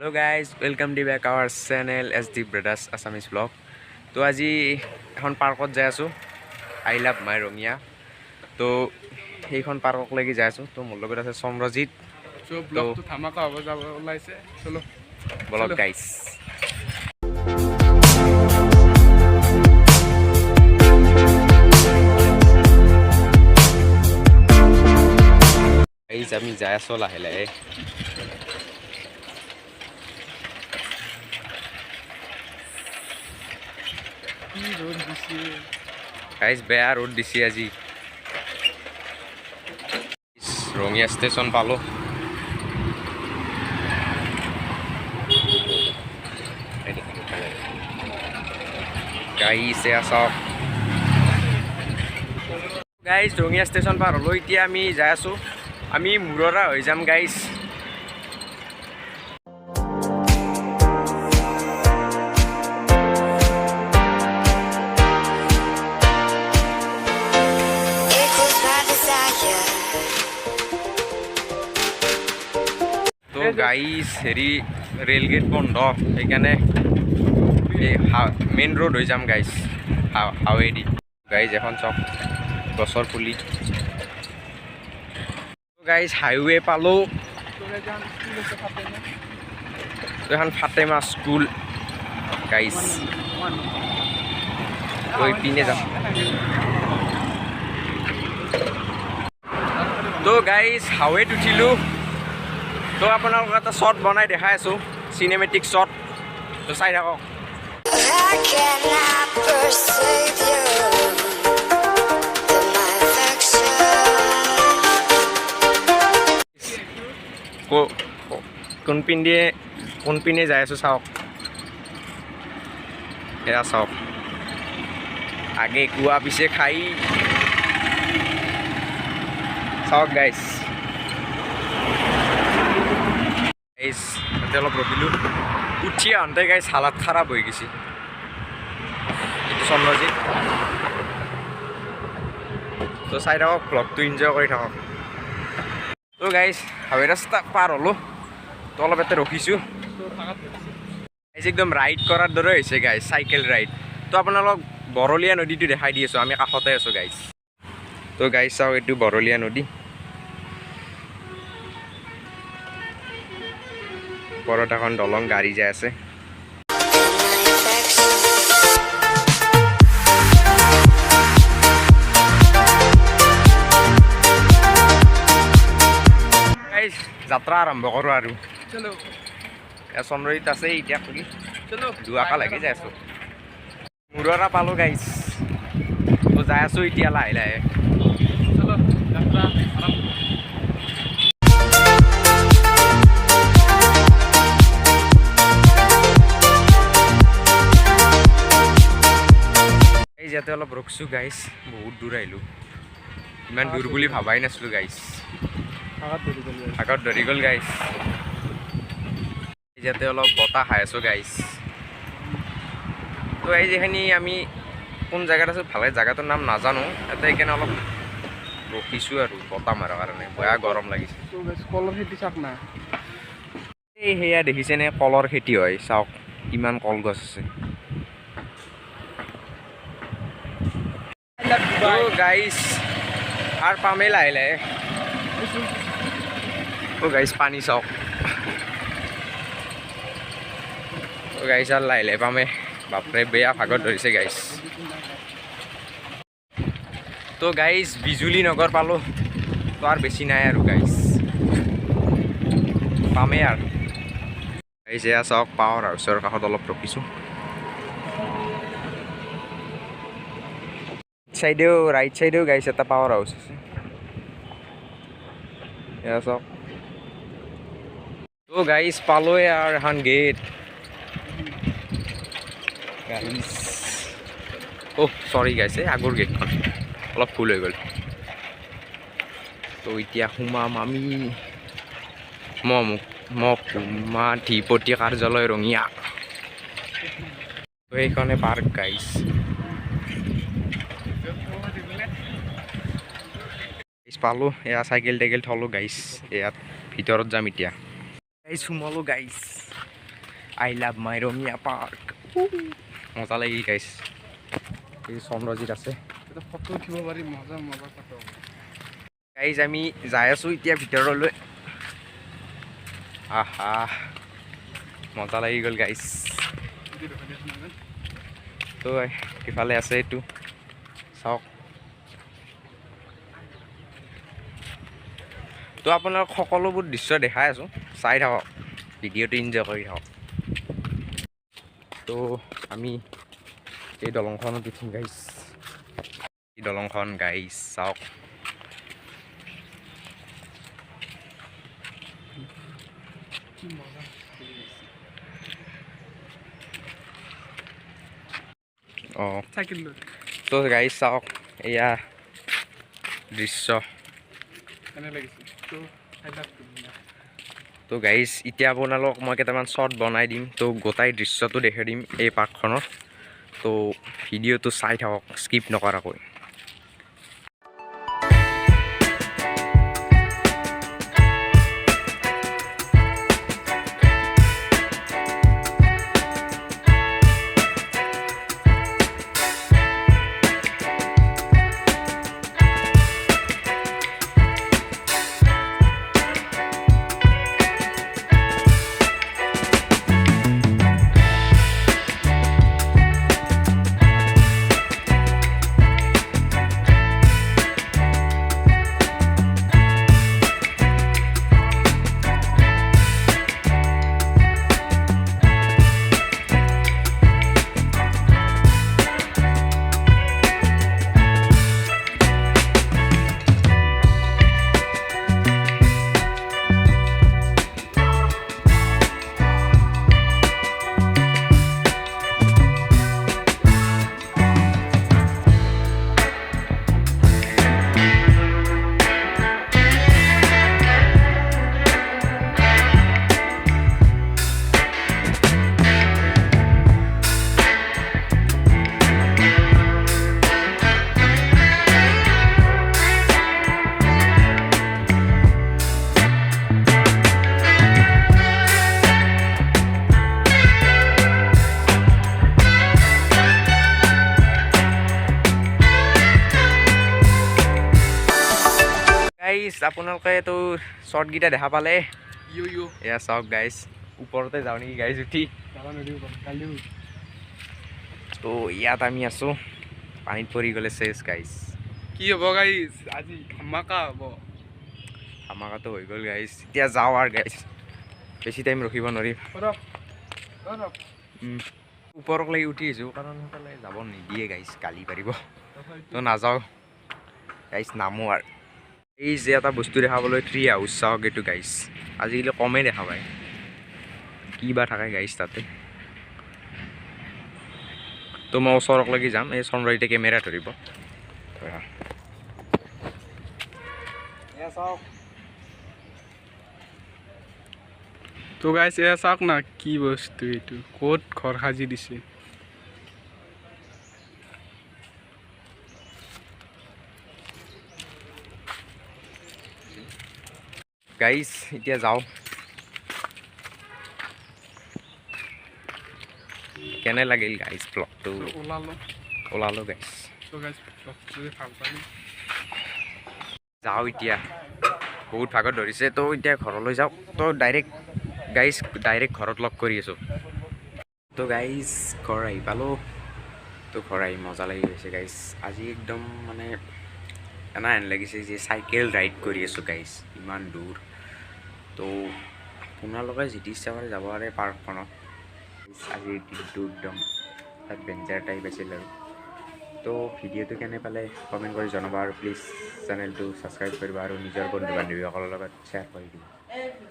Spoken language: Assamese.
Hello guys, welcome to back our channel SD Brothers Assamese Vlog. তো আজি এখন পাৰ্কত যাই আছো আই লাভ মাই ৰঙিয়া তো সেইখন পাৰ্কক লাগি যাই আছো তো মোৰ লগত আছে সমৰজিত সো ব্লগটো ধামাকা হ'ব যাব ওলাইছে চলো ব্লগ গাইস এই আমি যাই আছো লাহে লাহে গাইস বেয়া রোড দিছি আজি রঙিয়া স্টেশন পালো গাইস আসক গাইস রঙিয়া স্টেশন পার হলো এতিয়া আমি যাই আছো আমি মুররা হয়ে যাম গাইস তো গাইস হেৰি ৰেল গেট বন্ধ সেইকাৰণে এই মেইন ৰোড হৈ যাম গাইস হাৱেদি গাইস এখন চক গছৰ পুলি গাইস হাইৱে পালো এখন ফাতেমা স্কুল গাইস গৈ পিনে যাম তো গাইস হাৱেত উঠিলো তো আপোনালোকক এটা শ্বট বনাই দেখাই আছো চিনেমেটিক শ্বট তো চাই থাকক কোনপিনে যাই আছো চাওক এয়া চাওক আগে কুয়া পিছে খাই চাওক গাইছ অলপ ৰখিলো উঠি আহোঁতে গাইছ হালাত খাৰাপ হৈ গৈছে এইটো সমৰজিত তো চাই থাকক ব্লগটো এনজয় কৰি থাকক তো গাইছ হাৱে ৰাস্তা পাৰ হ'লো তো অলপ এটা ৰখিছোঁ গাইছ একদম ৰাইড কৰাৰ দৰে হৈছে গাইছ চাইকেল ৰাইড তো আপোনালোক বৰলীয়া নদীটো দেখাই দি আছোঁ আমি কাষতে আছোঁ গাইছ তো গাইছ চাওক এইটো বৰলীয়া নদী ওপৰত এখন দলং গাড়ী যাই আছে যাত্ৰা আৰম্ভ কৰোঁ আৰু চন্দ্ৰজিত আছে এতিয়া কৰি দুৱাকা লাগি যাই আছোঁ মুৰৰা পালোঁ গাইছ তো যাই আছোঁ এতিয়া লাহে লাহে ইয়াতে অলপ ৰখছোঁ গাইছ বহুত দূৰ আহিলোঁ ইমান দূৰ বুলি ভাবাই নাছিলোঁ গাইছ আগত ধৰি গ'ল গাইছ ইয়াতে অলপ বতাহ খাই আছোঁ গাইছ তো এই যিখিনি আমি কোন জেগাত আছোঁ ভালে জেগাটোৰ নাম নাজানো ইয়াতে সেইকাৰণে অলপ ৰখিছোঁ আৰু বতাহ মাৰাৰ কাৰণে বেয়া গৰম লাগিছে কলৰ খেতি চাওক না এই সেয়া দেখিছেনে কলৰ খেতি হয় চাওক ইমান কলগছ আছে গাইছ আর পামে লাহে লাহে ও গাইছ পানী চাওক ও গাইছ আর লাহে লাহে পামে বাপৰে বেয়া ভাগত ধৰিছে গাইছ তো গাইছ বিজুলী নগৰ পালোঁ তো আৰ বেছি নাই আৰু গাইছ পামে আৰু গাইছ এয়া চাওক পাৱাৰ হাউচৰ কাষত অলপ ৰখিছোঁ সাইডেও রাইট সাইডেও গাইছে একটা পাওয়ার হাউস আছে সব তো গাইস পালো আর এখন গেট গাইস ও সরি গাইছে আগৰ গেটখন অলপ ফুল হৈ গ'ল তো এতিয়া সোমাম আমি ধিপতি কাৰ্যালয় ৰঙিয়া তো এইখনে পাৰ্ক গাইছ পালো এয়া চাইকেল টাইকেল থলো গাইছ ইয়াত ভিতৰত যাম এতিয়া গাইছ সোমালো গাইছ I love my Rangia park মজা লাগি গাইছ এই চন্দ্ৰজিত আছে এটা ফটো উঠিব পাৰি মজা মজা ফটো গাইজ আমি যাই আছোঁ এতিয়া ভিতৰলৈ আহা মজা লাগি গ'ল গাইজ তো ইফালে আছে এইটো চাওক তো আপোনাক সকলোবোৰ দৃশ্য দেখাই আছোঁ চাই থাকক ভিডিঅ'টো এনজয় কৰি থাকক তো আমি এই দলংখনত উঠিম গাইজ এই দলংখন গাইজ চাওক অঁ চাইকেল তো গাইজ চাওক এয়া দৃশ্য কেনে লাগিছে তো গাইজ এতিয়া আপোনালোকক মই কেইটামান শ্বৰ্ট বনাই দিম তো গোটাই দৃশ্যটো দেখাই দিম এই পাৰ্কখনৰ তো ভিডিঅ'টো চাই থাকক স্কিপ নকৰাকৈ গাইজ আপোনালোকে তো শ্বৰ্টকেইটা দেখা পালে এয়া চাওক গাইজ ওপৰতে যাওঁ নেকি গাইজ উঠি তো ইয়াত আমি আছোঁ পানীত পৰি গ'লে চেচ গাইজ কি হ'ব গাইজ আজি ধামাকা হ'ব ধামাকাটো হৈ গ'ল গাইজ এতিয়া যাওঁ আৰু গাইজ বেছি টাইম ৰখিব নোৱাৰিম ওপৰক লাগি উঠি আহিছোঁ কাৰণ সেইফালে যাব নিদিয়ে গাইজ গালি পাৰিব তো নাযাওঁ গাইজ নামো আৰু এই যে এটা বস্তু দেখাবলৈ ট্ৰি হাউচ চাওক এইটো গাইজ আজিকালি কমেই দেখা পায় কি বা থাকে গাইজ তাতে তো মই ওচৰক লাগি যাম এই চন্দ্ৰজিতে কেমেৰা ধৰিব তো গাইজ এয়া চাওক না কি বস্তু এইটো ক'ত ঘৰ সাজি দিছে গাইজ এতিয়া যাওঁ কেনে লাগিল গাইজ ব্লগটো ওলালোঁ গাইজ যাওঁ এতিয়া বহুত ভাগত ধৰিছে তো এতিয়া ঘৰলৈ যাওঁ তো ডাইৰেক্ট ঘৰত লগ কৰি আছোঁ তো গাইজ ঘৰ আহি পালোঁ তো ঘৰ আহি মজা লাগি গৈছে গাইজ আজি একদম মানে এনে লাগিছে যে চাইকেল ৰাইড কৰি আছোঁ গাইজ ইমান দূৰ তো আপোনালোকে যিটো ইচ্ছা কৰে যাব পাৰে পাৰ্কখনত আজিৰ দিনটো একদম এডভেঞ্চাৰ টাইপ আছিল আৰু তো ভিডিঅ'টো কেনে পালে কমেণ্ট কৰি জনাবা আৰু প্লিজ চেনেলটো ছাবস্ক্ৰাইব কৰিবা আৰু নিজৰ বন্ধু বান্ধৱীসকলৰ লগত শ্বেয়াৰ কৰি দিবা